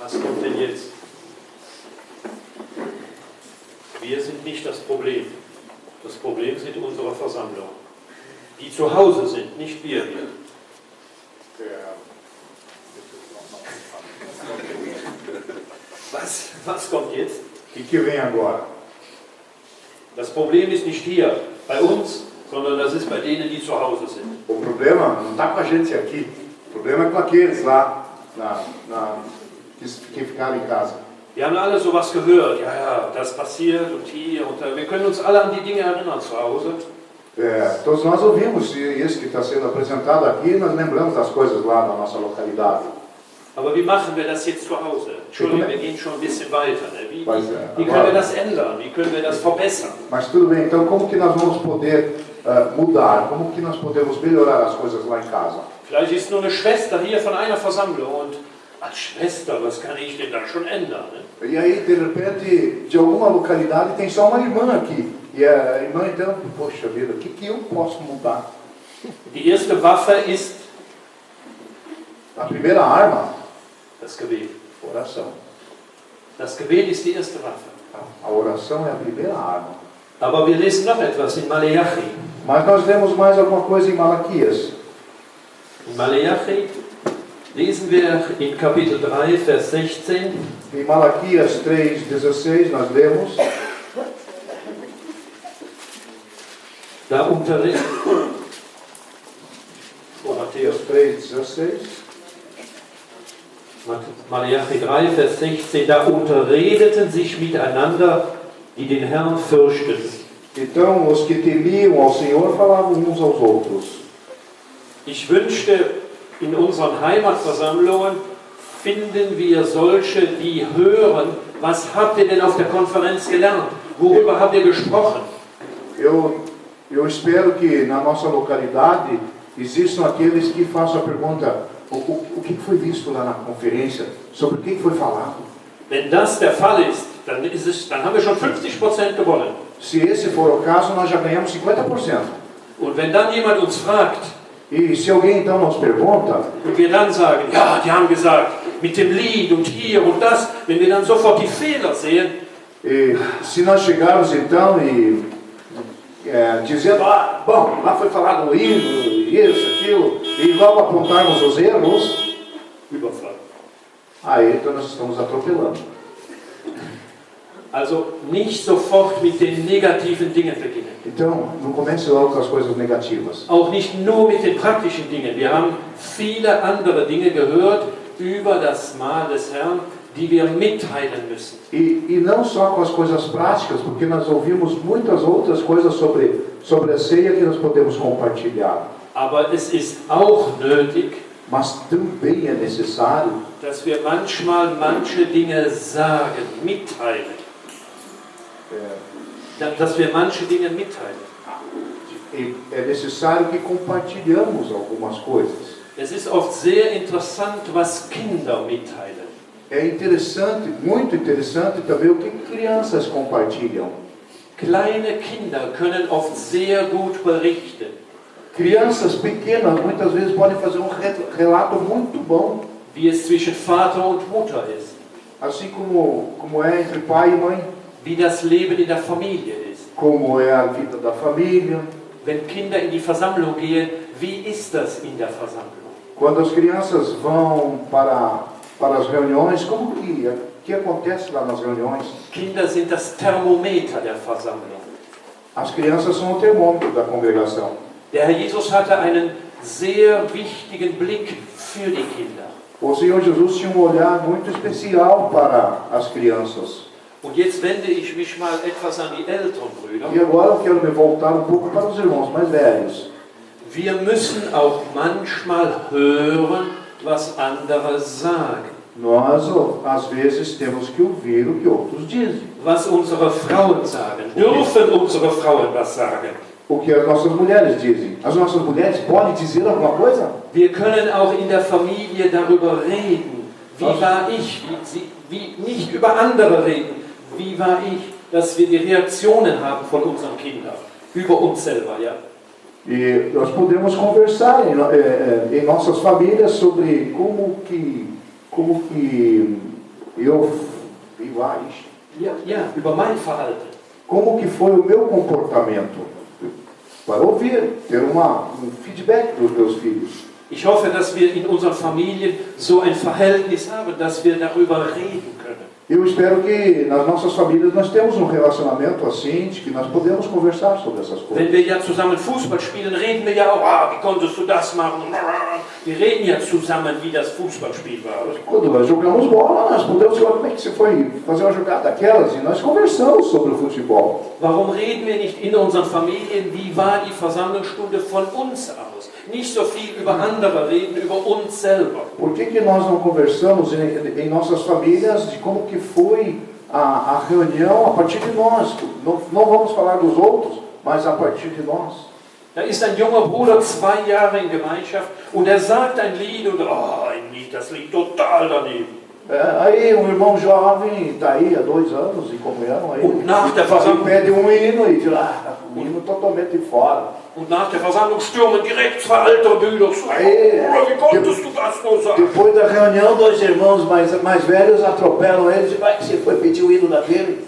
Was kommt denn jetzt? Wir sind nicht das Problem. Das Problem sind unsere Versammlungen, die zu Hause sind, nicht wir hier. Was kommt jetzt? O que vem agora? Das Problem ist nicht hier, bei uns, sondern das ist bei denen, die zu Hause sind. O problema não está com a gente aqui. O problema é com aqueles lá que ficaram em casa. Wir haben alle sowas gehört, ja, das passiert und hier und da. Wir können uns alle an die Dinge erinnern zu Hause. Todos nós ouvimos isso que está sendo apresentado aqui, nós lembramos das coisas lá na nossa localidade. Aber wie machen wir das jetzt zu Hause? Entschuldigung, wir gehen schon ein bisschen weiter. Ne? Wie können wir agora, das ändern? Wie können wir das verbessern? Mas tudo bem, então como que nós vamos poder mudar? Como que nós podemos melhorar as coisas lá em casa? Vielleicht ist nur eine Schwester hier von einer Versammlung und als Schwester, was kann ich denn da schon ändern? Ne? E aí, de repente, de alguma localidade tem só uma irmã aqui. E a irmã então, poxa vida, o que eu posso mudar? Die erste Waffe ist A primeira arma, das Gebet. oração. Das Gebet ist die erste Waffe. A oração é a primeira arma. Aber wir lesen noch etwas in Maleachi. Mas nós lemos mais alguma coisa em Malaquias. In Maleachi lesen wir in Kapitel 3, Vers 16. Em Malaquias 3,16 nós lemos. Da unterrichtet Mateus 3,16. Maleachi 3, Vers 16, da unterredeten sich miteinander, die den Herrn fürchten. Então, os que temiam ao Senhor falavam uns aos outros. Ich wünschte, in unseren Heimatversammlungen finden wir solche, die hören, was habt ihr denn auf der Konferenz gelernt? Worüber habt ihr gesprochen? Eu espero que na nossa localidade existam aqueles que façam a pergunta: o que foi visto lá na conferência? Sobre o que foi falado? Wenn das der Fall ist, dann haben wir schon 50% gewonnen. Se esse for o caso, nós já ganhamos 50%. Und wenn dann jemand uns fragt, E se alguém então nos pergunta, und wir dann sagen, ja, die haben gesagt, mit dem Lied und hier und das, wenn wir dann sofort die Fehler sehen, se nós chegarmos então e dizendo, bom, lá foi falado o hino, isso, aquilo, e logo apontarmos os erros, Überfall. aí então nós estamos atropelando. Also nicht sofort mit den negativen Dingen beginnen. Então, não comece logo com as coisas negativas. Auch nicht nur mit den praktischen Dingen. Wir haben viele andere Dinge gehört über das Mahl des Herrn, die wir mitteilen müssen. E não só com as coisas práticas, porque nós ouvimos muitas outras coisas sobre a ceia que nós podemos compartilhar. Aber es ist auch nötig, Mas também é necessário dass wir manchmal manche Dinge sagen, mitteilen. Dass wir manche Dinge mitteilen. é necessário que compartilhamos algumas coisas. Es ist oft sehr interessant, was Kinder mitteilen. É interessante, muito interessante também o que crianças compartilham. Kleine Kinder können oft sehr gut berichten. Crianças pequenas muitas vezes podem fazer um relato muito bom, Wie es zwischen Vater und Mutter ist. assim como é entre pai e mãe, Wie das Leben in der Familie ist. como é a vida da família. Wenn Kinder in die Versammlung gehen, wie ist das in der Versammlung? Quando as crianças vão para as reuniões, o que acontece lá nas reuniões? Kinder sind das Thermometer der Versammlung. As crianças são o termômetro da congregação. Der Herr Jesus hatte einen sehr wichtigen Blick für die Kinder. O Senhor Jesus tinha um olhar muito especial para as crianças. Und jetzt wende ich mich mal etwas an die älteren Brüder. E agora eu quero me voltar um pouco para os irmãos mais velhos. Wir müssen auch manchmal hören, was andere sagen. Nós, às vezes, temos que ouvir o que outros dizem. Was unsere Frauen sagen. Dürfen unsere Frauen was sagen? O que as nossas mulheres dizem. As nossas mulheres podem dizer alguma coisa? Wir können auch in der Familie darüber reden. Wie war ich? Wie nicht über andere reden. Wie war ich? Dass wir die Reaktionen haben von unseren Kindern. Über uns selber, ja. E nós podemos conversar em nossas famílias sobre como que E vai. Ja, über mein Verhalten. Como que foi o meu comportamento? Para ouvir, ter um feedback dos meus filhos. Ich hoffe, dass wir in unseren Familien so ein Verhältnis haben, dass wir darüber reden können. Eu espero que nas nossas famílias nós temos um relacionamento assim, de que nós podemos conversar sobre essas coisas. Wenn wir ja zusammen Fußball spielen, reden wir ja auch, wie konntest du das machen? Wir reden ja zusammen, wie das Fußballspiel war. Quando nós jogamos bola, nós podemos falar como é que você foi fazer uma jogada daquelas e nós conversamos sobre o futebol. Warum reden wir nicht in unseren Familien, wie war die Versammlungsstunde von uns aus? Nicht so viel über andere reden, über uns selber. Por que nós não conversamos em nossas famílias de como que foi a reunião a partir de nós? Não vamos falar dos outros, mas a partir de nós. Da ist ein junger Bruder 2 Jahre in Gemeinschaft und er sagt ein Lied und ein Lied, das liegt total daneben. Aí um irmão jovem está aí há 2 anos em comunhão, aí pede um hino e diz, um hino totalmente fora. Und nach der Versammlung stürmen direkt 2 ältere Brüder zu. Wie konntest du das nur sagen? Depois da reunião, 2 irmãos mais velhos atropelam eles e vai que você foi pedir o hino daquele.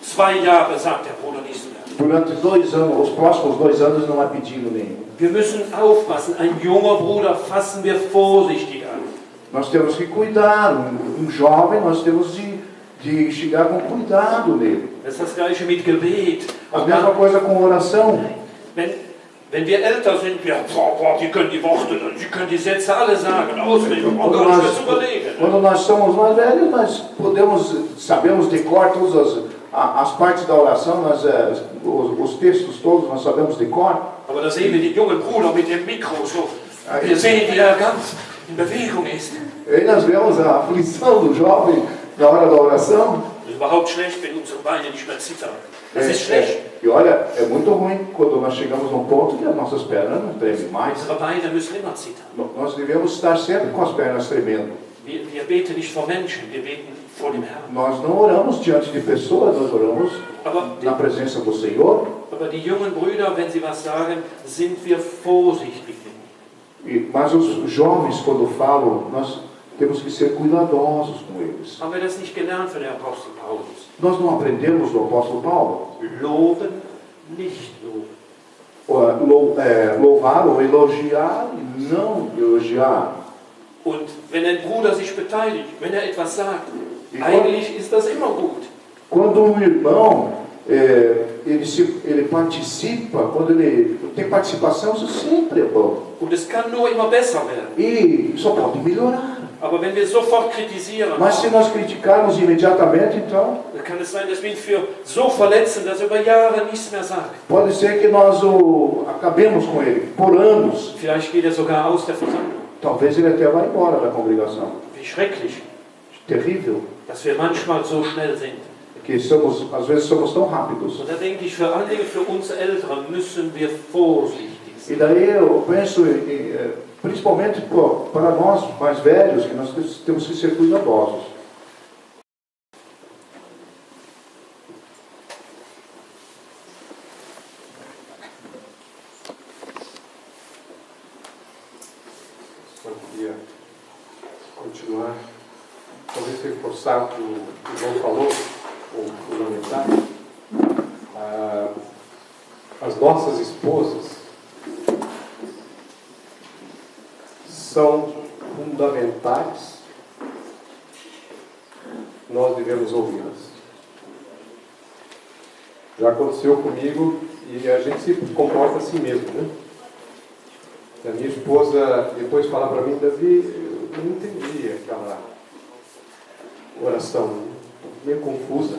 2 Jahre, sagt der Bruder nicht mehr. Durante 2 anos, os próximos 2 anos não há pedido nenhum. Wir müssen aufpassen. Ein junger Bruder fassen wir vorsichtig an. Nós temos que cuidar, um jovem, nós temos de chegar com cuidado nele. Das ist das Gleiche mit Gebet. A mesma coisa com oração. Wenn wir älter sind, die können die Worte, sie können die Sätze alle sagen, auswendig, quando nós somos mais velhos, nós sabemos de cor todas as partes da oração, os textos todos, nós sabemos de cor. Aber da sehen wir den jungen Bruder mit dem Mikro so. Wir sehen, wie er ganz in Bewegung ist. Aí nós vemos a aflição do jovem na hora da oração. Das ist überhaupt schlecht, wenn unsere Beine nicht mehr zittern. Das ist schlecht. E olha, é muito ruim quando nós chegamos num ponto que as nossas pernas não tremem mais. Unsere Beine müssen immer zittern. Nós devemos estar sempre com as pernas tremendo. Wir beten nicht vor Menschen, wir beten vor dem Herrn. Nós não oramos diante de pessoas, nós oramos na presença do Senhor. Aber die jungen Brüder, wenn sie was sagen, sind wir vorsichtig. Mas os jovens, quando falam, nós temos que ser cuidadosos com eles. Haben wir das nicht gelernt von der Apostel Paulus? Nós não aprendemos do apóstolo Paulo? Loben, nicht loben. Louvar ou elogiar e não elogiar. Und wenn ein Bruder sich beteiligt, wenn er etwas sagt, eigentlich ist das immer gut. Quando um irmão ele participa, quando ele tem participação, isso sempre é bom. Und es kann nur immer besser werden. E só pode melhorar. Aber wenn wir sofort kritisieren, Mas se nós criticarmos imediatamente, então dann kann es sein, dass wir ihn für so verletzen, dass er über Jahre nichts mehr sagt. pode ser que nós acabemos com ele por anos. Vielleicht geht er sogar aus der Versammlung. Talvez ele até vá embora da congregação. Wie schrecklich, Terrível. dass wir manchmal so schnell sind. Que às vezes somos tão rápidos. Und da denke ich, vor allen Dingen für uns Ältere müssen wir vorsichtig E sein. daí eu penso, principalmente para nós mais velhos, que nós temos que ser cuidadosos. Só queria continuar, talvez reforçar o que o João falou, ou fundamentar. As nossas esposas são fundamentais, nós devemos ouvi-las. Já aconteceu comigo e a gente se comporta assim mesmo, né? A minha esposa depois fala para mim, Davi, eu não entendi aquela oração, meio confusa.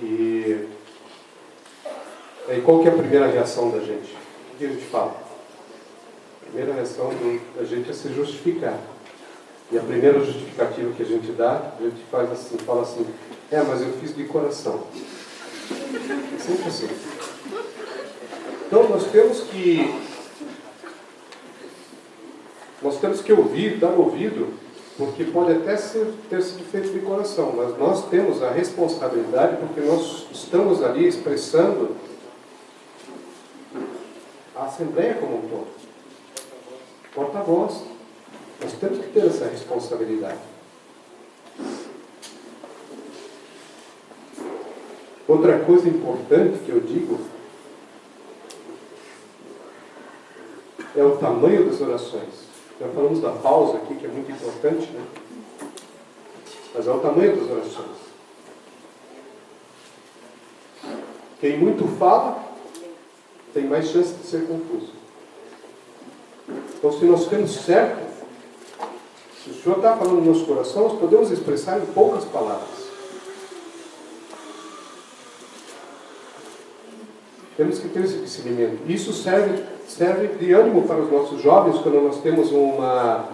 E aí qual que é a primeira reação da gente? O que a gente fala? A primeira reação da gente é se justificar. E a primeira justificativa que a gente dá, a gente faz assim, fala assim, mas eu fiz de coração. É sempre assim. Então nós temos que ouvir, dar ouvido, porque pode até ter sido feito de coração, mas nós temos a responsabilidade, porque nós estamos ali expressando a Assembleia como um todo. Porta-voz. Nós temos que ter essa responsabilidade. Outra coisa importante que eu digo é o tamanho das orações. Já falamos da pausa aqui, que é muito importante, né? Mas é o tamanho das orações. Quem muito fala tem mais chance de ser confuso. Então, se nós temos certo, se o Senhor está falando no nosso coração, nós podemos expressar em poucas palavras. Temos que ter esse discernimento. Isso serve de ânimo para os nossos jovens quando nós temos uma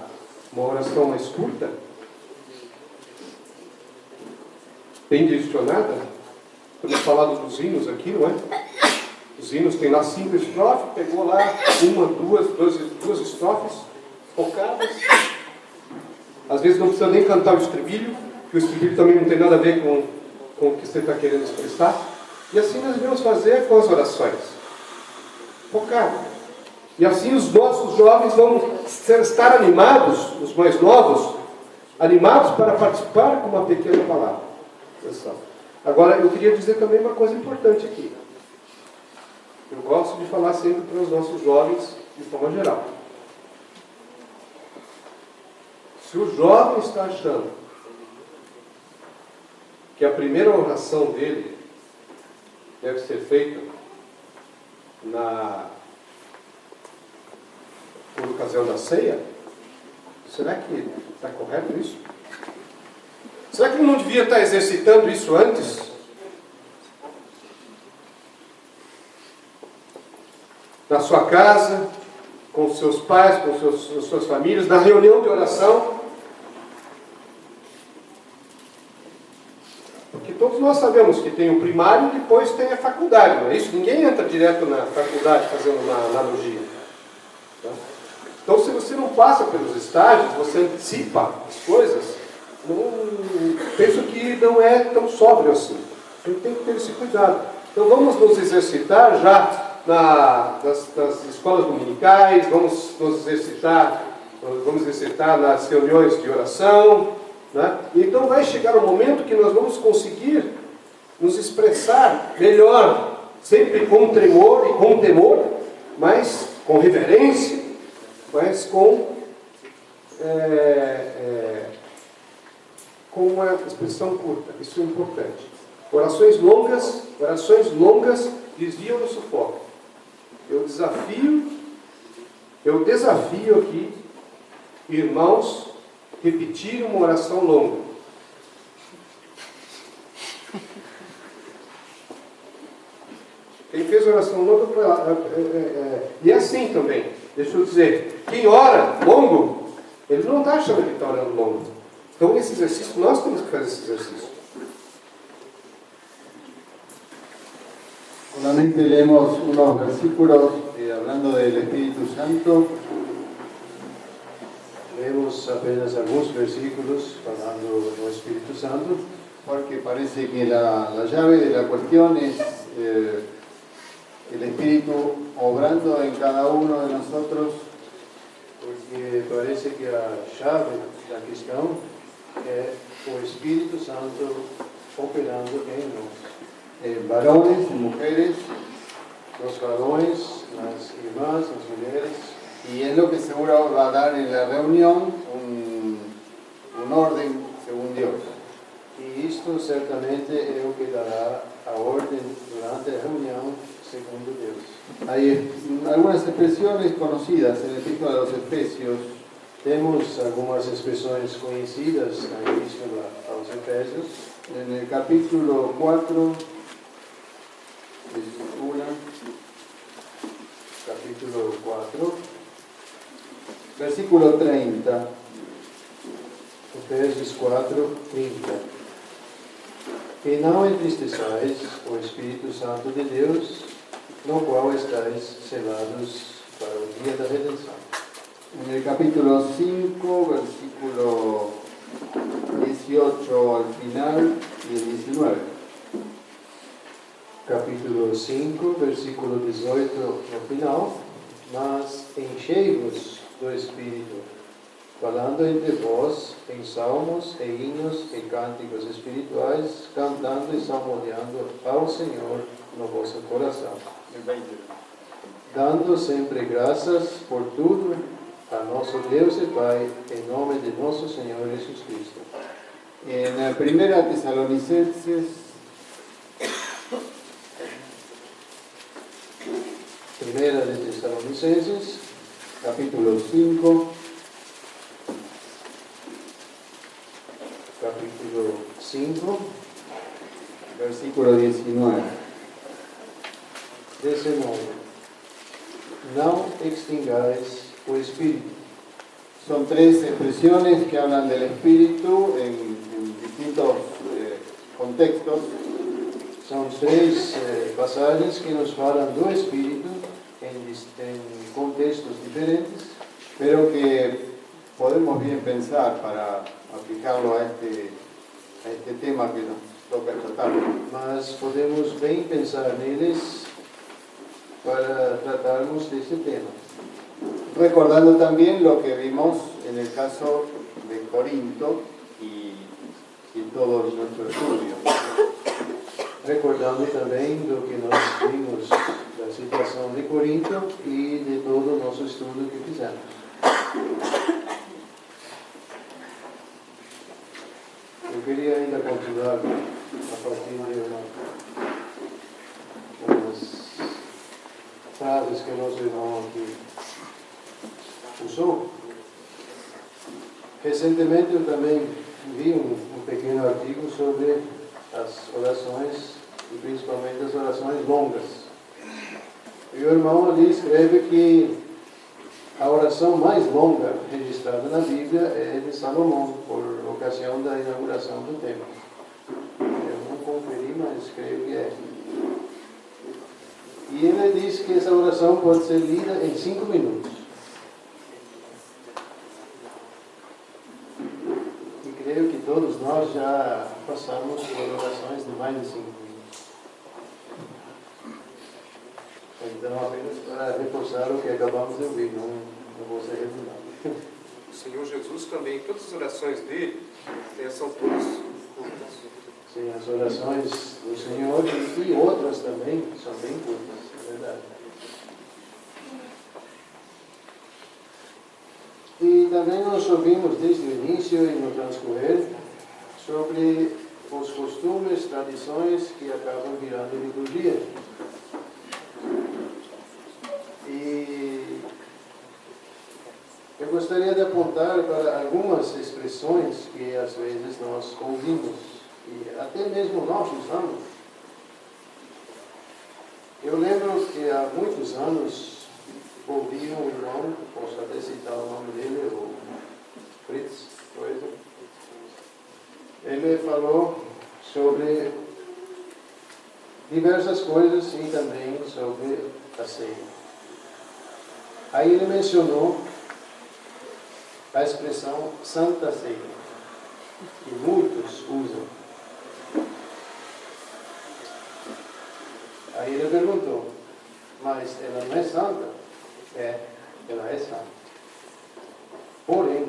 oração mais curta, bem direcionada. Estamos falando dos hinos aqui, não é? Os hinos tem lá 5 estrofes, pegou lá 1, 2 estrofes focadas. Às vezes não precisa nem cantar o estribilho, que o estribilho também não tem nada a ver com o que você está querendo expressar. E assim nós devemos fazer com as orações. Focado. E assim os nossos jovens vão estar animados, os mais novos, animados para participar com uma pequena palavra. Pessoal. Agora, eu queria dizer também uma coisa importante aqui. Eu gosto de falar sempre para os nossos jovens, de forma geral. Se o jovem está achando que a primeira oração dele deve ser feita por ocasião da ceia, será que está correto isso? Será que ele não devia estar exercitando isso antes? Na sua casa, com seus pais, com suas famílias, na reunião de oração? Porque todos nós sabemos que tem o primário e depois tem a faculdade, não é isso? Ninguém entra direto na faculdade fazendo uma analogia. Tá? Então, se você não passa pelos estágios, você antecipa as coisas, penso que não é tão sóbrio assim. A gente tem que ter esse cuidado. Então, vamos nos exercitar já nas escolas dominicais, vamos exercitar nas reuniões de oração, né? Então vai chegar um momento que nós vamos conseguir nos expressar melhor, sempre com tremor e com temor, mas com reverência, mas com uma expressão curta. Isso é importante. Orações longas desviam do sufoco. Eu desafio aqui, irmãos, repetir uma oração longa. Quem fez oração longa, e assim também, deixa eu dizer, quem ora longo, ele não está achando que está orando longo. Então esse exercício, nós temos que fazer esse exercício. Solamente leemos unos versículos hablando del Espíritu Santo. Leemos apenas alguns versículos falando do Espírito Santo, porque parece que la llave de la cuestión es el Espíritu obrando en cada uno de nosotros, porque parece que a chave da questão é o Espírito Santo operando em nós. Varones y mujeres, Nos varões, nas irmãs, nas mulheres, y es lo que seguro va a dar en la reunión un orden según Dios. e isto certamente é o que dará a ordem durante a reunião segundo Deus. Hay algunas expresiones conocidas en el texto de los Efesios. Temos algumas expressões conhecidas na Epístola aos Efésios. En el capítulo 4, Capítulo 4, versículo 30. Efésios 4, 30. E não entristeçais o Espírito Santo de Deus, no qual estáis selados para o dia da redenção. En el capítulo 5, versículo 18 al final y el 19. Capítulo 5, versículo 18 no final. Mas enchei-vos do Espírito, falando entre vós em salmos e hinos e cânticos espirituais, cantando e salmodiando ao Senhor no vosso coração, El 20. dando sempre graças por tudo a nosso Deus e Pai, em nome de nosso Senhor Jesus Cristo. En Primera Tesalonicenses, Primeira de Tessalonicenses, capítulo 5, capítulo 5, versículo 19. 19. Não extingais o Espírito. Son tres expresiones que hablan del Espíritu en distintos contextos, São três passagens que nos falam do Espírito em contextos diferentes, pero que podemos bien pensar para aplicarlo a este tema que nos toca tratar. mas podemos bem pensar neles para tratarmos deste tema. Recordando también lo que vimos en el caso de Corinto y todo nuestro estudio. Recordando também do que nós vimos da situação de Corinto e de todo o nosso estudo que fizemos. Eu queria ainda continuar a partir de umas frases que o nosso irmão aqui usou. Recentemente eu também vi um pequeno artigo sobre as orações e principalmente as orações longas. E o irmão ali escreve que a oração mais longa registrada na Bíblia é de Salomão, por ocasião da inauguração do templo. Eu não conferi, mas creio que é. E ele diz que essa oração pode ser lida em 5 minutos. E creio que todos nós já passamos por orações de mais de 5 minutos. Então, apenas para reforçar o que acabamos de ouvir, não vou ser redundante. O Senhor Jesus também, todas as orações dele são todas curtas. Sim, as orações do Senhor e outras também são bem curtas, é verdade. E também nós ouvimos desde o início e no transcorrer sobre os costumes, tradições que acabam virando liturgia. E eu gostaria de apontar para algumas expressões que às vezes nós ouvimos e até mesmo nós usamos. Eu lembro que há muitos anos ouvi um irmão, posso até citar o nome dele, o Fritz, coisa. Ele falou sobre diversas coisas e também sobre a ceia. Aí ele mencionou a expressão Santa Ceia, que muitos usam. Aí ele perguntou, mas ela não é santa? É, ela é santa. Porém,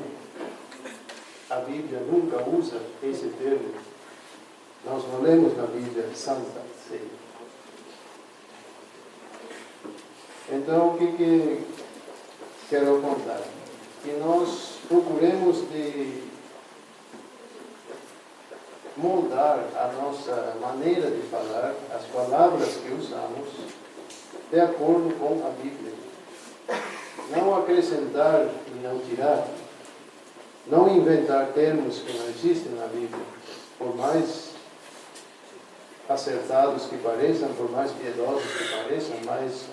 a Bíblia nunca usa esse termo. Nós não lemos na Bíblia Santa Ceia. Então, o que quero apontar? Que nós procuremos de moldar a nossa maneira de falar, as palavras que usamos, de acordo com a Bíblia. Não acrescentar e não tirar. Não inventar termos que não existem na Bíblia. Por mais acertados que pareçam, por mais piedosos que pareçam, mas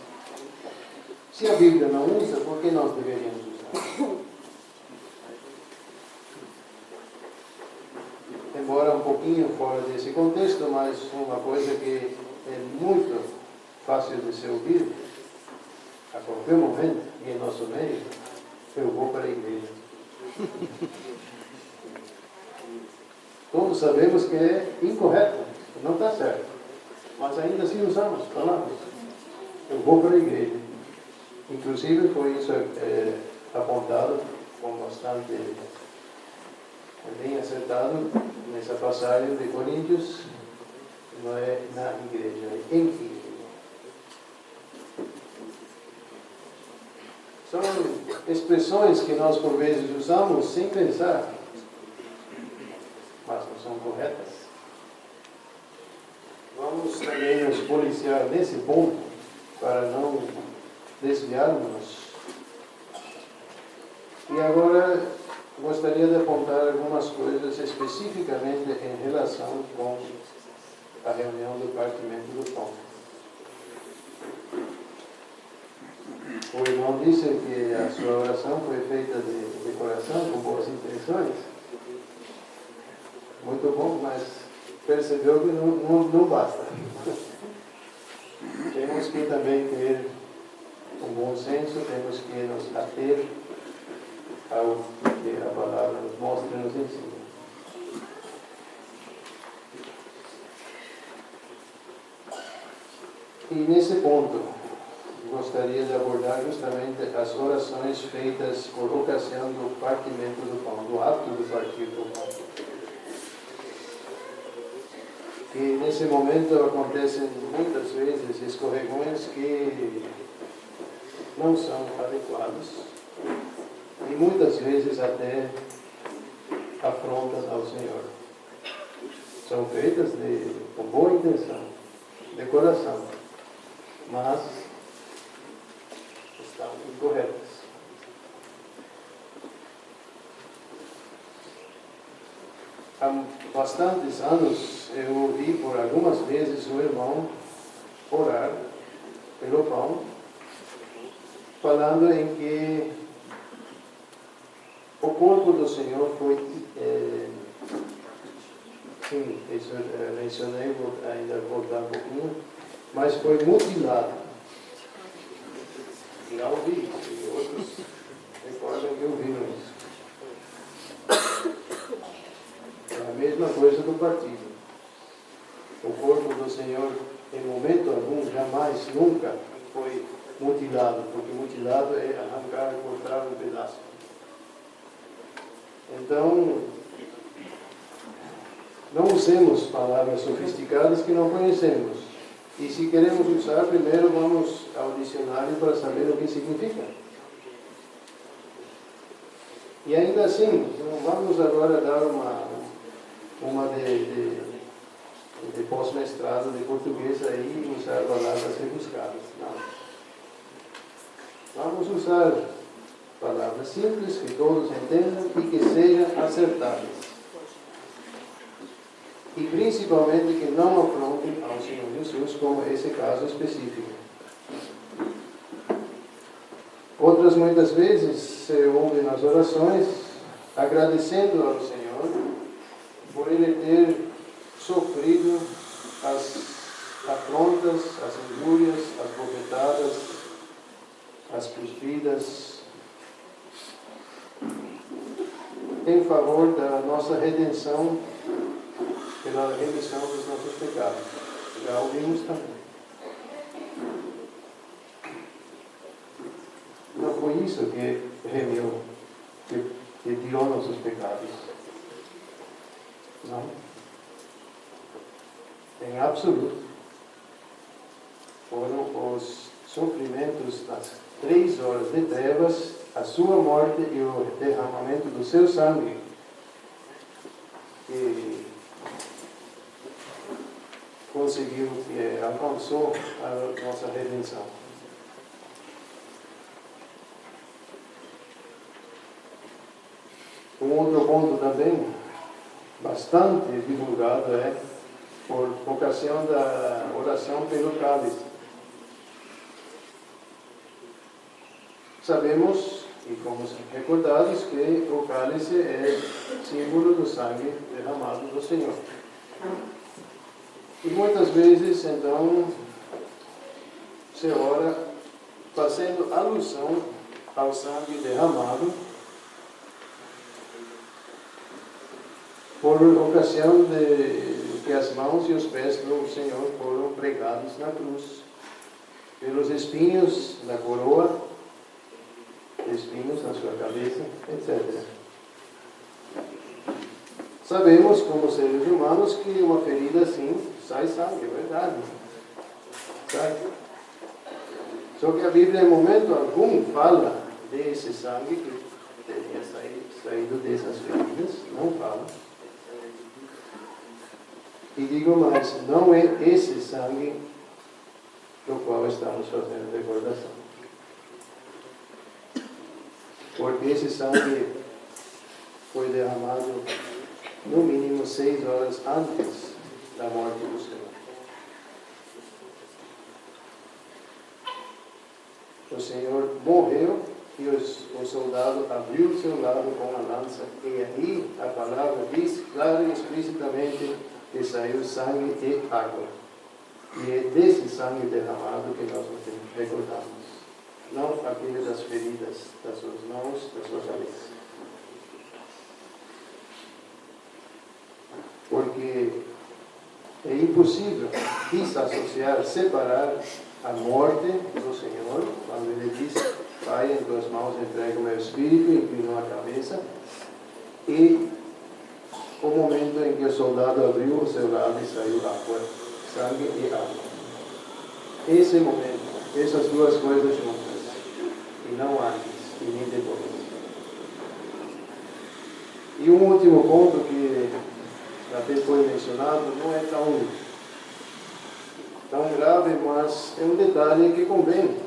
se a Bíblia não usa, por que nós deveríamos usar? Embora um pouquinho fora desse contexto, mas uma coisa que é muito fácil de ser ouvida, a qualquer momento, e em nosso meio, eu vou para a igreja. Todos sabemos que é incorreto, não está certo, mas ainda assim usamos palavras. Eu vou para a igreja. Inclusive foi isso apontado com bastante bem acertado nessa passagem de Coríntios, não é na igreja, é em igreja. São expressões que nós por vezes usamos sem pensar, mas não são corretas. Vamos também nos policiar nesse ponto, para não desviarmos. E agora gostaria de apontar algumas coisas especificamente em relação com a reunião do partimento do pão. O irmão disse que a sua oração foi feita de coração, com boas intenções. Muito bom, mas percebeu que não basta. Temos que também ter um bom senso, temos que nos ater ao que a palavra nos mostra e nos ensina. E nesse ponto, gostaria de abordar justamente as orações feitas por ocasião do partimento do pão, do ato de partir do pão. E nesse momento acontecem muitas vezes escorregões que não são adequados e muitas vezes até afrontas ao Senhor. São feitas com boa intenção, de coração, mas estão incorretas. Há bastantes anos eu ouvi por algumas vezes o irmão orar pelo pão, falando em que o corpo do Senhor foi, sim, isso eu mencionei, vou ainda voltar um pouquinho, mas foi mutilado. Já ouvi isso, e outros recordam que ouviram isso. É a mesma coisa do partido. O corpo do Senhor, em momento algum, jamais, nunca foi mutilado, porque mutilado é arrancar, cortar um pedaço. Então, não usemos palavras sofisticadas que não conhecemos. E se queremos usar, primeiro vamos ao dicionário para saber o que significa. E ainda assim, não vamos agora dar uma de pós-mestrado de português aí e usar palavras rebuscadas. Não. Vamos usar palavras simples, que todos entendam e que sejam acertadas. E principalmente que não afrontem ao Senhor Jesus, como esse caso específico. Outras muitas vezes se ouve nas orações agradecendo ao Senhor por Ele ter sofrido as afrontas, as injúrias, as bofetadas, as cuspidas, em favor da nossa redenção, pela remissão dos nossos pecados. Já ouvimos também. Não foi isso que remiu, que tirou nossos pecados. Não. Em absoluto. Foram os sofrimentos das 3 horas de trevas, a sua morte e o derramamento do seu sangue que conseguiu, que alcançou a nossa redenção. Um outro ponto também, bastante divulgado, é por ocasião da oração pelo cálice. Sabemos, e fomos recordados, que o cálice é símbolo do sangue derramado do Senhor. E muitas vezes, então, se ora fazendo alusão ao sangue derramado por ocasião de que as mãos e os pés do Senhor foram pregados na cruz, pelos espinhos da coroa de espinhos na sua cabeça, etc. Sabemos, como seres humanos, que uma ferida assim sai sangue, é verdade. Sai. Só que a Bíblia, em momento algum, fala desse sangue que teria saído dessas feridas, não fala. E digo mais, não é esse sangue do qual estamos fazendo recordação. Porque esse sangue foi derramado no mínimo 6 horas antes da morte do Senhor. O Senhor morreu e o soldado abriu o seu lado com a lança. E aí a palavra diz claro e explicitamente que saiu sangue e água. E é desse sangue derramado que nós nos recordamos. Não aquele das feridas das suas mãos, da sua cabeça. Porque é impossível desassociar, separar a morte do Senhor, quando Ele diz, Pai, em tuas mãos entrego o meu espírito, inclinou a cabeça, e o momento em que o soldado abriu o seu lado e saiu água, sangue e água. Esse momento, essas duas coisas juntas, e não antes, e nem depois. E um último ponto que até foi mencionado, não é tão grave, mas é um detalhe que convém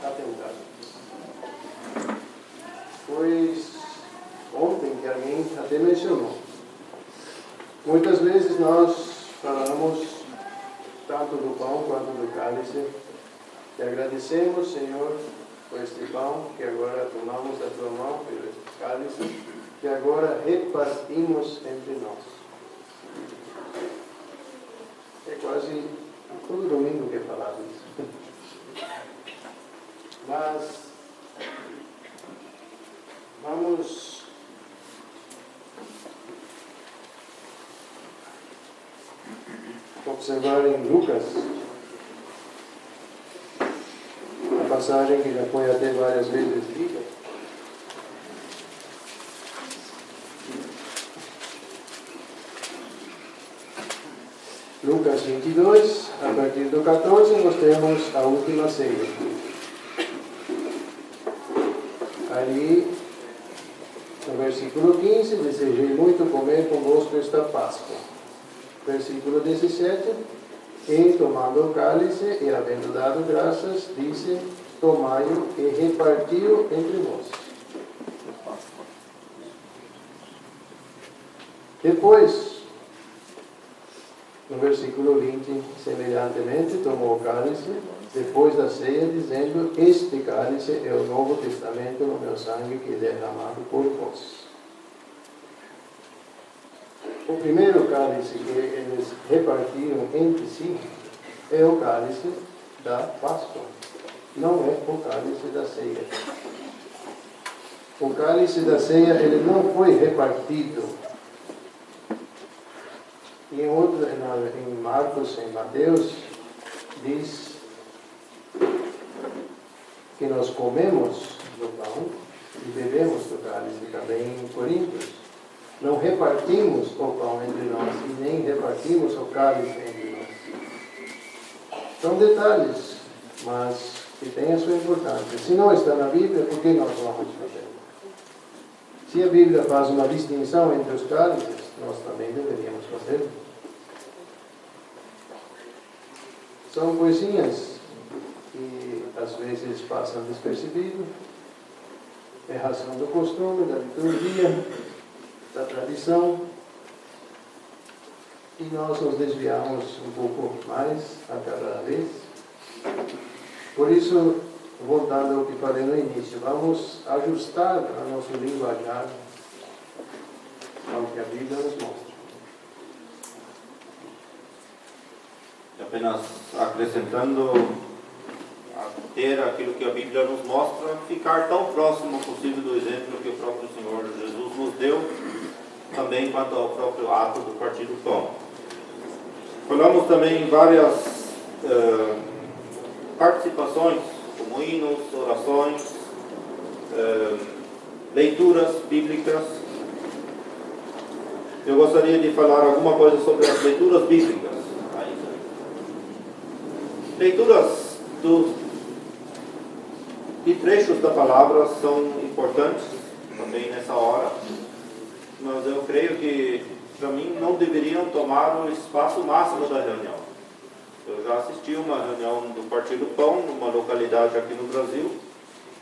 atentar. Pois ontem que alguém até mencionou, muitas vezes nós falamos tanto do pão quanto do cálice, e agradecemos, Senhor, por este pão que agora tomamos da tua mão, pelo cálice, que agora repartimos entre nós. É quase todo domingo que é falado isso. Mas vamos observar em Lucas a passagem que já foi até várias vezes dita. Lucas 22, a partir do 14, nós temos a última ceia. Ali, no versículo 15, desejei muito comer convosco esta Páscoa. Versículo 17, e tomando o cálice e havendo dado graças, disse, tomai-o e reparti-o entre vós. Depois, no versículo 20, semelhantemente, tomou o cálice, depois da ceia, dizendo, este cálice é o novo testamento no meu sangue que é derramado por vós. O primeiro cálice que eles repartiram entre si é o cálice da Páscoa, não é o cálice da ceia. O cálice da ceia, ele não foi repartido. E em Marcos, em Mateus, diz que nós comemos do pão e bebemos do cálice, também em Coríntios. Não repartimos o pão entre nós e nem repartimos o cálice entre nós. São detalhes, mas que têm a sua importância. Se não está na Bíblia, por que nós vamos fazer? Se a Bíblia faz uma distinção entre os cálices, nós também deveríamos fazer. São coisinhas que às vezes passam despercebido, é razão do costume, da liturgia, da tradição, e nós nos desviamos um pouco mais a cada vez. Por isso, voltando ao que falei no início, vamos ajustar a nosso linguajar ao que a Bíblia nos mostra. Apenas acrescentando, a ter aquilo que a Bíblia nos mostra, ficar tão próximo possível do exemplo que o próprio Senhor Jesus nos deu, também quanto ao próprio ato do partir do pão. Falamos também em várias participações, como hinos, orações, leituras bíblicas. Eu gostaria de falar alguma coisa sobre as leituras bíblicas. Leituras de trechos da palavra são importantes também nessa hora, mas eu creio que, para mim, não deveriam tomar o espaço máximo da reunião. Eu já assisti uma reunião do Partido Pão, numa localidade aqui no Brasil,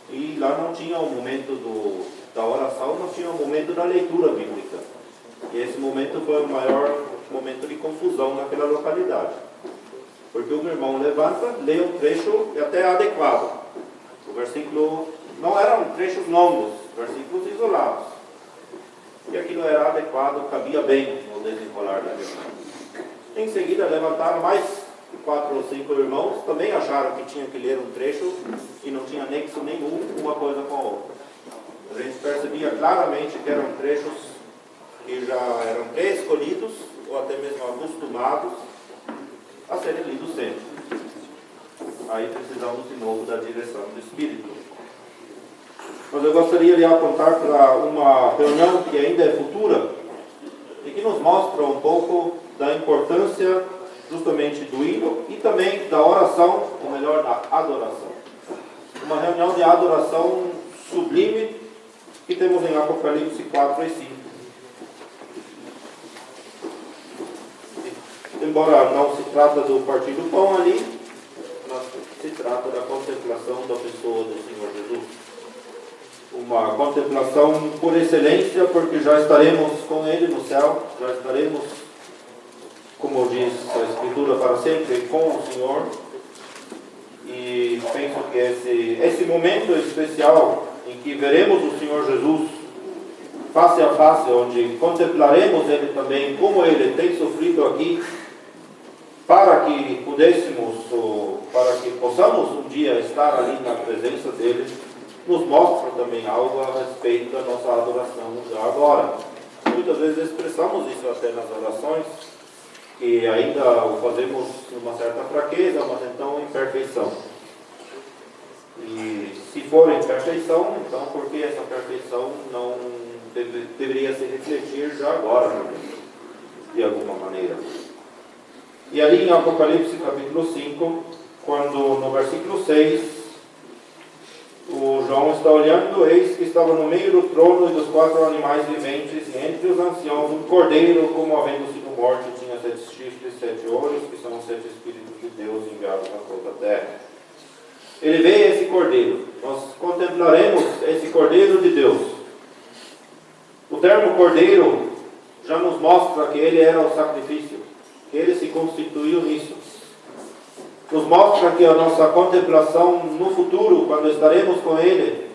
e lá não tinha o momento da oração, não tinha o momento da leitura bíblica. E esse momento foi o maior momento de confusão naquela localidade. Porque o meu irmão levanta, lê um trecho até adequado. O versículo não eram trechos longos, versículos isolados. E aquilo era adequado, cabia bem no desenrolar da reunião. Em seguida levantaram mais 4 ou 5 irmãos, também acharam que tinham que ler um trecho e não tinha nexo nenhum uma coisa com a outra. A gente percebia claramente que eram trechos que já eram pré-escolhidos ou até mesmo acostumados a serem lidos sempre. Aí precisamos de novo da direção do Espírito. Mas eu gostaria de apontar para uma reunião que ainda é futura e que nos mostra um pouco da importância justamente do hino e também da oração, ou melhor, da adoração. Uma reunião de adoração sublime que temos em Apocalipse 4 e 5. Embora não se trata do partir do pão ali, mas se trata da contemplação da pessoa do Senhor Jesus. Uma contemplação por excelência, porque já estaremos com Ele no céu, já estaremos, como diz a Escritura, para sempre com o Senhor. E penso que esse momento especial em que veremos o Senhor Jesus face a face, onde contemplaremos Ele também, como Ele tem sofrido aqui, para que para que possamos um dia estar ali na presença dEle, nos mostra também algo a respeito da nossa adoração já agora. Muitas vezes expressamos isso até nas orações, que ainda o fazemos numa certa fraqueza, mas então em perfeição. E se for em perfeição, então por que essa perfeição não deveria se refletir já agora, de alguma maneira? E ali em Apocalipse capítulo 5, quando no versículo 6, o João está olhando, eis que estava no meio do trono e dos 4 animais viventes, e entre os anciãos um cordeiro, como havendo sido morto, tinha 7 chifres e 7 olhos, que são os 7 Espíritos de Deus enviados a toda a terra. Ele vê esse cordeiro. Nós contemplaremos esse cordeiro de Deus. O termo cordeiro já nos mostra que ele era o sacrifício, que ele se constituiu nisso. Nos mostra que a nossa contemplação no futuro, quando estaremos com ele,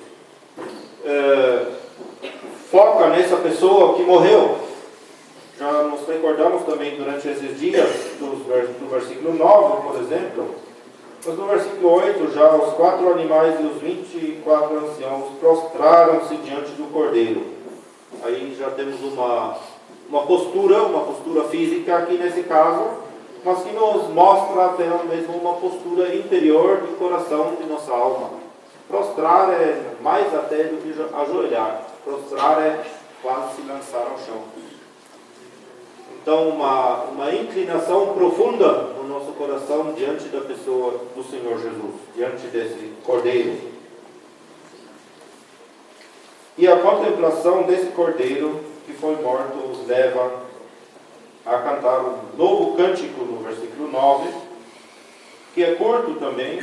foca nessa pessoa que morreu. Já nos recordamos também durante esses dias do versículo 9, por exemplo. Mas no versículo 8, já os 4 animais e os 24 anciãos prostraram-se diante do cordeiro. Aí já temos uma postura física aqui nesse caso, mas que nos mostra até mesmo uma postura interior do coração de nossa alma. Prostrar é mais até do que ajoelhar. Prostrar é quase se lançar ao chão. Então, uma inclinação profunda no nosso coração diante da pessoa do Senhor Jesus, diante desse cordeiro. E a contemplação desse cordeiro que foi morto os leva a cantar um novo cântico no versículo 9, que é curto também,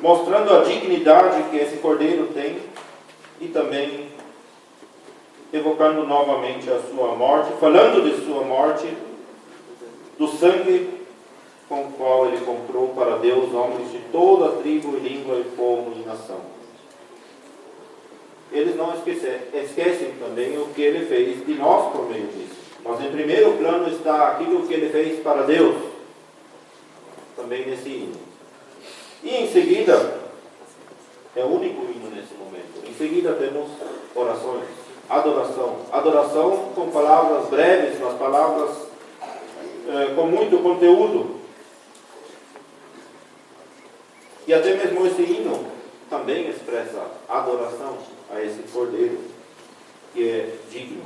mostrando a dignidade que esse cordeiro tem e também evocando novamente a sua morte, falando de sua morte, do sangue com o qual ele comprou para Deus homens de toda tribo, língua, e povo e nação. Eles não esquecem também o que ele fez de nós por meio disso. Mas em primeiro plano está aquilo que ele fez para Deus, também nesse hino. E em seguida, é o único hino nesse momento, em seguida temos orações, adoração com palavras breves, mas palavras com muito conteúdo. E até mesmo esse hino também expressa adoração a esse Cordeiro que é digno.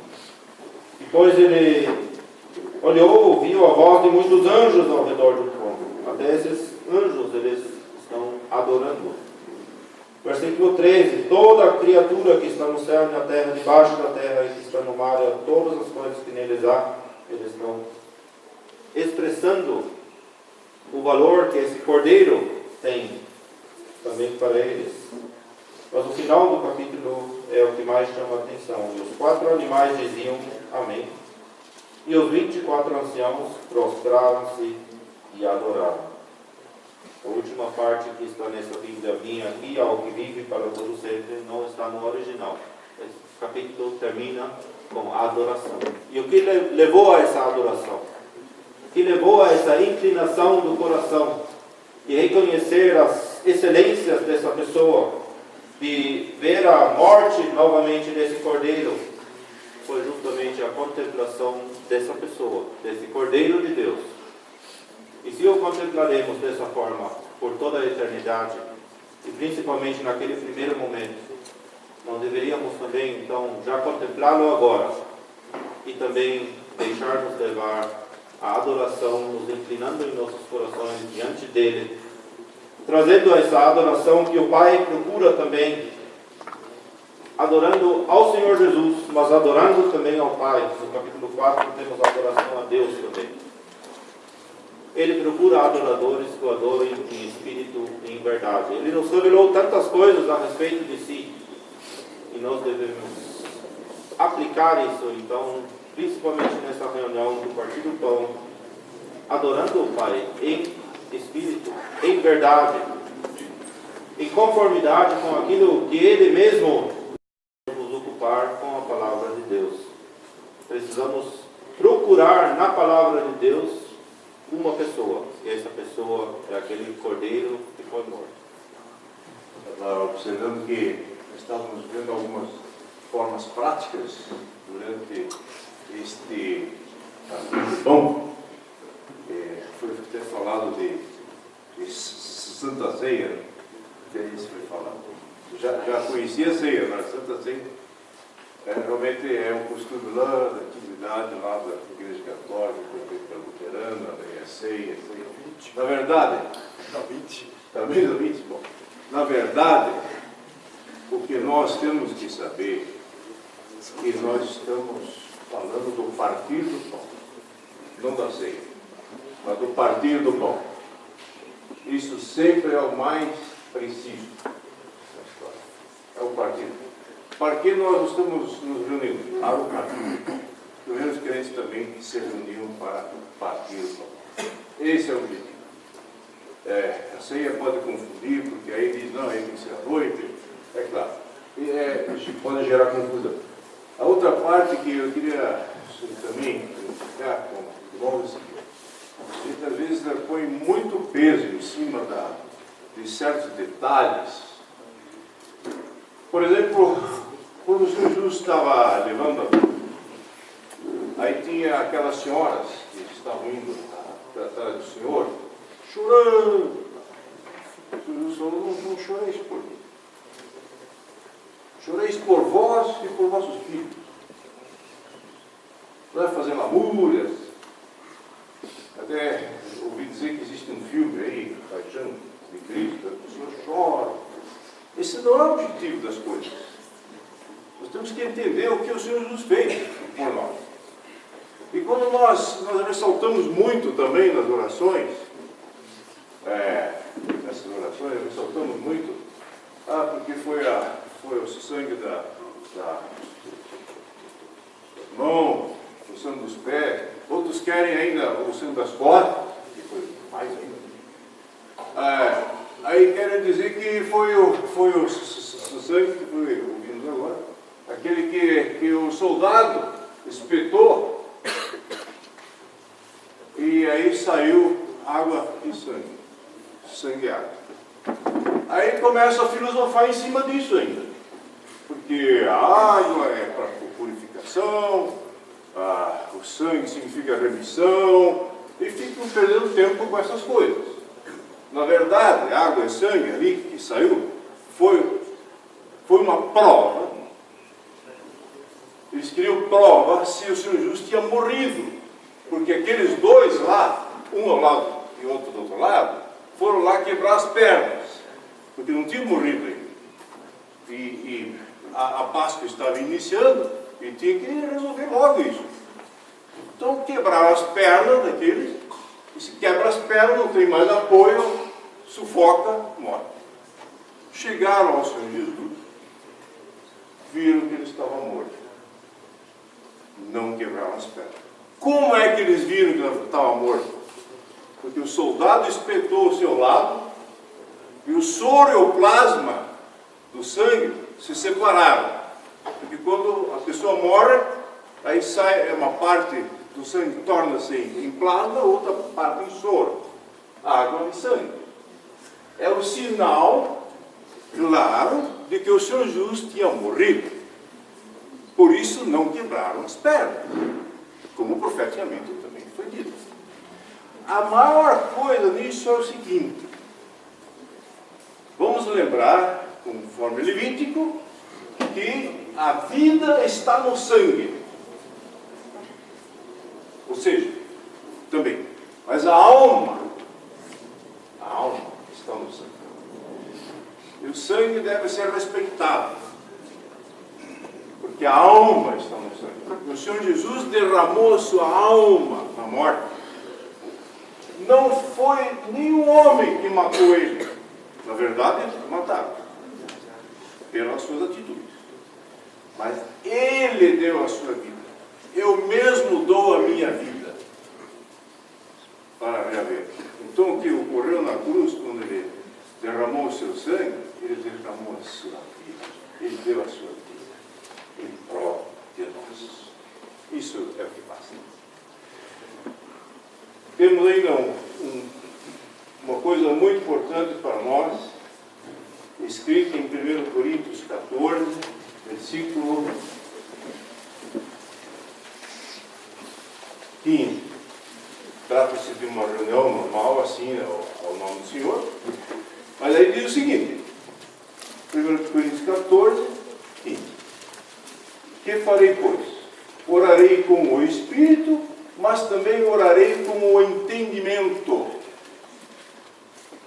Depois ele olhou, ouviu a voz de muitos anjos ao redor do trono. Até esses anjos eles estão adorando. Versículo 13: toda a criatura que está no céu e na terra, debaixo da terra e que está no mar, todas as coisas que neles há, eles estão expressando o valor que esse Cordeiro tem também para eles. Mas o final do capítulo é o que mais chama a atenção. E os 4 animais diziam amém. E os 24 anciãos prostraram-se e adoraram. A última parte que está nessa Bíblia minha aqui, ao que vive para todo sempre, não está no original. Esse capítulo termina com adoração. E o que levou a essa adoração? O que levou a essa inclinação do coração de reconhecer as excelências dessa pessoa, de ver a morte novamente desse Cordeiro, foi justamente a contemplação dessa pessoa, desse Cordeiro de Deus. E se o contemplaremos dessa forma por toda a eternidade, e principalmente naquele primeiro momento, não deveríamos também, então, já contemplá-lo agora, e também deixar-nos levar à adoração, nos inclinando em nossos corações diante dele, trazendo essa adoração que o Pai procura também, adorando ao Senhor Jesus, mas adorando também ao Pai. No capítulo 4 temos a adoração a Deus também. Ele procura adoradores que o adorem em espírito e em verdade. Ele nos revelou tantas coisas a respeito de si, e nós devemos aplicar isso, então, principalmente nessa reunião do Partir do Pão, adorando o Pai em espírito, em verdade, em conformidade com aquilo que Ele mesmo nos ocupar com a palavra de Deus. Precisamos procurar na palavra de Deus uma pessoa, e essa pessoa é aquele Cordeiro que foi morto. Observando que estávamos vendo algumas formas práticas durante este pão, foi até falado de Santa Ceia, que isso foi falado. Já conhecia a ceia, mas Santa Ceia realmente é um costume lá da antiguidade, lá da Igreja Católica, luterana, a ceia. Na verdade, também da 20, bom. Na verdade, o que nós temos que saber é que nós estamos falando do partir do pão, não da ceia, mas do partir do pão. Isso sempre é o mais preciso na história. É o partir. Para que nós estamos nos reunindo? Para o partir. Os crentes também se reuniam para partir o pão. Esse é o objetivo. A ceia pode confundir, porque aí diz, não, aí tem que ser à noite. É claro. Pode gerar confusão. A outra parte que eu queria também ficar com os irmãos, a gente às vezes põe muito peso em cima de certos detalhes. Por exemplo, quando o Senhor Jesus estava levando, aí tinha aquelas senhoras que estavam indo tratar do Senhor, chorando. O Senhor Jesus falou, não choreis por mim. Choreis por vós e por vossos filhos. Não é fazer lamúrias. Até ouvi dizer que existe um filme aí, Paixão de Cristo, as pessoas choram. Esse não é o objetivo das coisas. Nós temos que entender o que o Senhor Jesus fez por nós. E quando nós ressaltamos muito também nas orações, nessas orações, ressaltamos muito, porque foi o sangue da mão, o sangue dos pés, outros querem ainda o sangue das costas, que foi mais ainda. Aí querem dizer que foi o sangue que foi ouvindo agora, aquele que o soldado espetou, e aí saiu água e sangue e água. Aí começa a filosofar em cima disso ainda, porque a água é para purificação, o sangue significa remissão, e ficam perdendo tempo com essas coisas. Na verdade, a água e sangue ali que saiu foi uma prova. Eles queriam provar se o Senhor Jesus tinha morrido, porque aqueles dois lá, um ao lado e outro do outro lado, foram lá quebrar as pernas, porque não tinham morrido ainda. E a Páscoa estava iniciando e tinha que resolver logo isso. Então quebraram as pernas daqueles, e se quebra as pernas, não tem mais apoio, sufoca, morre. Chegaram ao Senhor Jesus, viram que ele estava morto. Não quebraram as pernas. Como é que eles viram que ele estava morto? Porque o soldado espetou o seu lado e o soro e o plasma do sangue se separaram. Porque quando a pessoa morre, aí sai uma parte do sangue, torna-se em plasma, outra parte em soro, água e sangue. É o sinal claro de que o Senhor Jesus tinha morrido. Por isso não quebraram as pernas, como profeticamente também foi dito. A maior coisa nisso é o seguinte: vamos lembrar, conforme Levítico, que a vida está no sangue. Ou seja, também, mas a alma está no sangue. E o sangue deve ser respeitado, porque a alma está no sangue. O Senhor Jesus derramou a sua alma na morte. Não foi nenhum homem que matou ele. Na verdade, mataram pelas suas atitudes. Mas ele deu a sua vida. Eu mesmo dou a minha vida para reaver. Então, o que ocorreu na cruz, quando ele derramou o seu sangue, ele derramou a sua vida. Ele deu a sua vida em prol de nós. Isso é o que passa. Temos ainda uma coisa muito importante para nós, escrita em 1 Coríntios 14, versículo 15. Trata-se de uma reunião normal, assim, ao nome do Senhor. Mas aí diz o seguinte, 1 Coríntios 14, 15. Que farei, pois? Orarei com o Espírito, mas também orarei com o entendimento.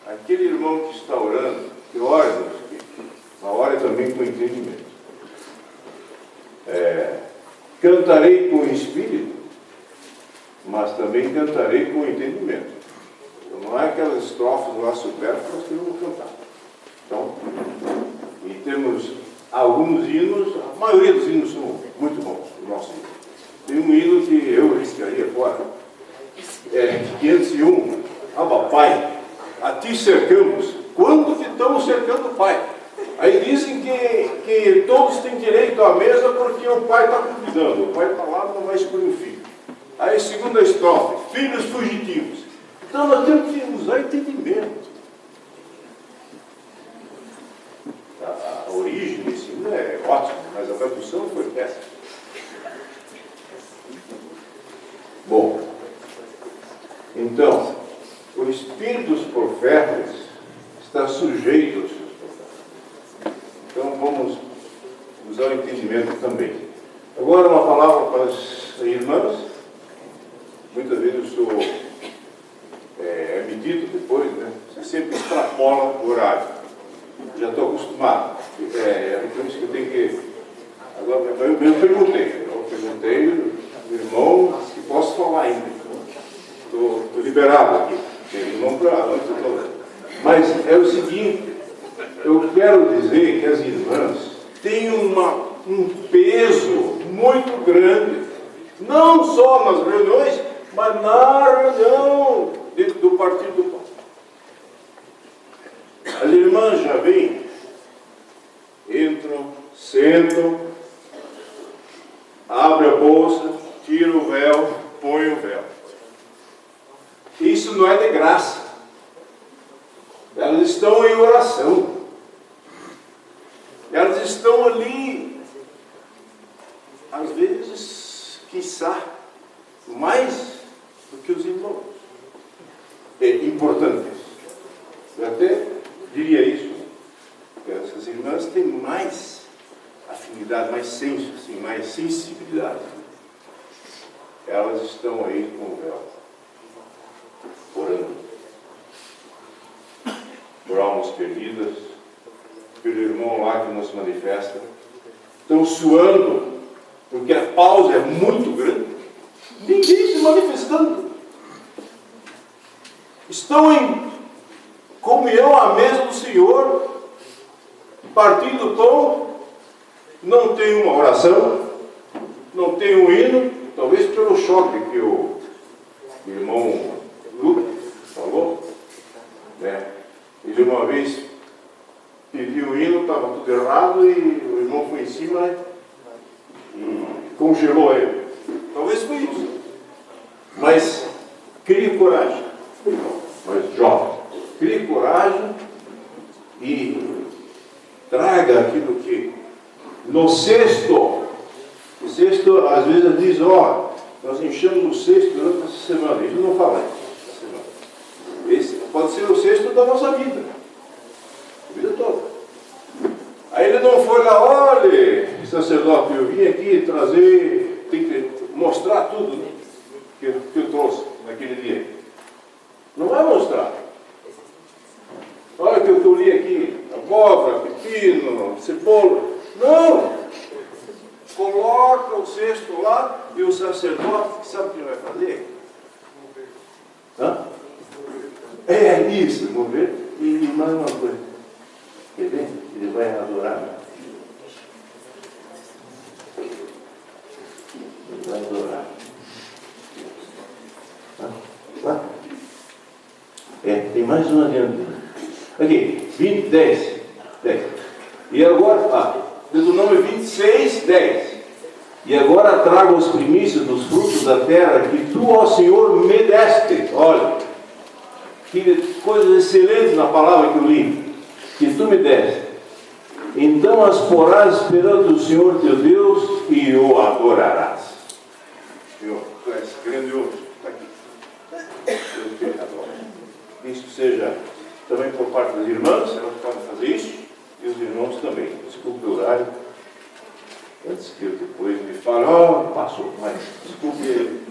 Aquele irmão que está orando, que ora no Espírito, mas ore também com o entendimento. Cantarei com o Espírito, mas também cantarei com o entendimento. Então, não é aquelas estrofes lá supérfluas que eu vou cantar. Então, e temos alguns hinos, a maioria dos hinos são muito bons, o nosso hino. Tem um hino que eu riscaria fora, 501, Abba Pai, a ti cercamos, quando que estamos cercando o Pai? Aí dizem que todos têm direito à mesa porque o Pai está convidando, o Pai está lá, não vai escolher o filho. Aí, segunda estrofe, filhos fugitivos. Então nós temos que usar entendimento. A origem desse hino é ótima, mas a tradução foi péssima. Bom, então, o espírito dos profetas está sujeito aos seus profetas. Então vamos usar o entendimento também. Agora uma palavra para as irmãs. Muitas vezes eu sou medido depois, né? Você sempre extrapola o horário. Já estou acostumado. Por isso que eu tenho que... Agora, eu mesmo perguntei ao irmão, se posso falar ainda. Estou liberado aqui. Não para antes. Mas é o seguinte, eu quero dizer que as irmãs têm um peso muito grande, não só nas reuniões, mas na reunião do Partido do Pão. As irmãs já vêm, entram, sentam, abrem a bolsa, tiram o véu, põem o véu. Isso não é de graça. Elas estão em oração. Elas estão ali, às vezes, quiçá, mais do que os irmãos. É importante isso. Eu até diria isso. Essas mais afinidade, mais senso, assim, mais sensibilidade, elas estão aí com o véu, orando por almas perdidas, pelo irmão lá que não se manifesta, estão suando, porque a pausa é muito grande, ninguém se manifestando, estão em comunhão à mesa do Senhor, partindo o pão, não tem uma oração, não tem um hino, talvez pelo choque que o irmão Lucas falou, né? Ele uma vez pediu o hino, estava tudo errado, e o irmão foi em cima e congelou ele. Talvez foi isso. Mas crie coragem. Mas jovem, crie coragem e traga aquilo que no cesto, o cesto às vezes diz, ó, nós enchemos o cesto durante essa semana. Ele não fala isso essa semana. Esse pode ser o cesto da nossa vida, a vida toda. Aí ele não foi lá, olha, sacerdote, eu vim aqui trazer, tem que mostrar tudo, né, que eu trouxe naquele dia. Não vai mostrar. Olha o que eu li aqui, abóbora, pepino, cebola. Não! Coloca o cesto lá e o sacerdote, sabe o que ele vai fazer? Hã? É isso, vamos ver? E mais uma coisa. Quer ver? Ele vai adorar. Ele vai adorar. Tem mais um adiante. Aqui, 20, 10. E agora, Deuteronômio 26, 10. E agora trago as primícias dos frutos da terra que tu, ó Senhor, me deste. Olha, que coisas excelentes na palavra que eu li. Que tu me deste. Então as porás perante o Senhor teu Deus e o adorarás. Senhor, tu és grandioso. Está aqui. Eu te adoro. Isso seja também por parte das irmãs, elas podem fazer isso, e os irmãos também. Desculpe o horário, antes que eu depois me fale, passou, mas desculpe